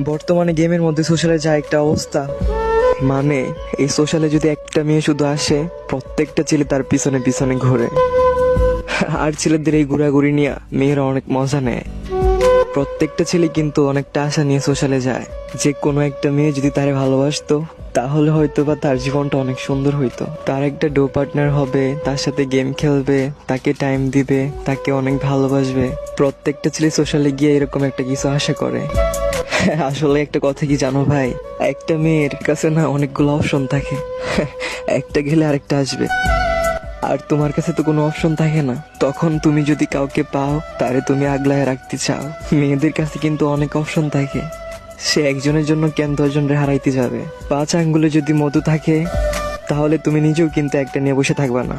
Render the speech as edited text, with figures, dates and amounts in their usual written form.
বর্তমানে গেমের মধ্যে সোশ্যালে যা একটা অবস্থা, মানে এই সোশ্যালে যদি একটা মেয়ে শুধু আসে, প্রত্যেকটা ছেলে তার পিছনে পিছনে ঘোরে। আর ছেলেদের এই ঘোরাঘুরি নিয়ে মেয়েরা অনেক মজা নেয়। প্রত্যেকটা ছেলে কিন্তু অনেকটা আশা নিয়ে সোশ্যালে যায় যে কোনো একটা মেয়ে যদি তারে ভালোবাসতো, তাহলে হয়তো বা তার জীবনটা অনেক সুন্দর হইতো। তার একটা ডো পার্টনার হবে, তার সাথে গেম খেলবে, তাকে টাইম দিবে, তাকে অনেক ভালোবাসবে। প্রত্যেকটা ছেলে সোশ্যালে গিয়ে এরকম একটা কিছু আশা করে। আসলে একটা কথা কি জানো ভাই, একটা মেয়ের কাছে না অনেকগুলো অপশন থাকে। একটা গেলে আরেকটা আসবে, আর তোমার কাছে তো কোনো অপশন থাকে না। তখন তুমি যদি কাউকে পাও, তারে তুমি আগলায় রাখতে চাও। মেয়েদের কাছে কিন্তু অনেক অপশন থাকে, সে একজনের জন্য কেন 10 জনের হারাইতে যাবে? 5 আঙ্গুলে যদি মধু থাকে, তাহলে তুমি নিজেও কিন্তু একটা নিয়ে বসে থাকবা না।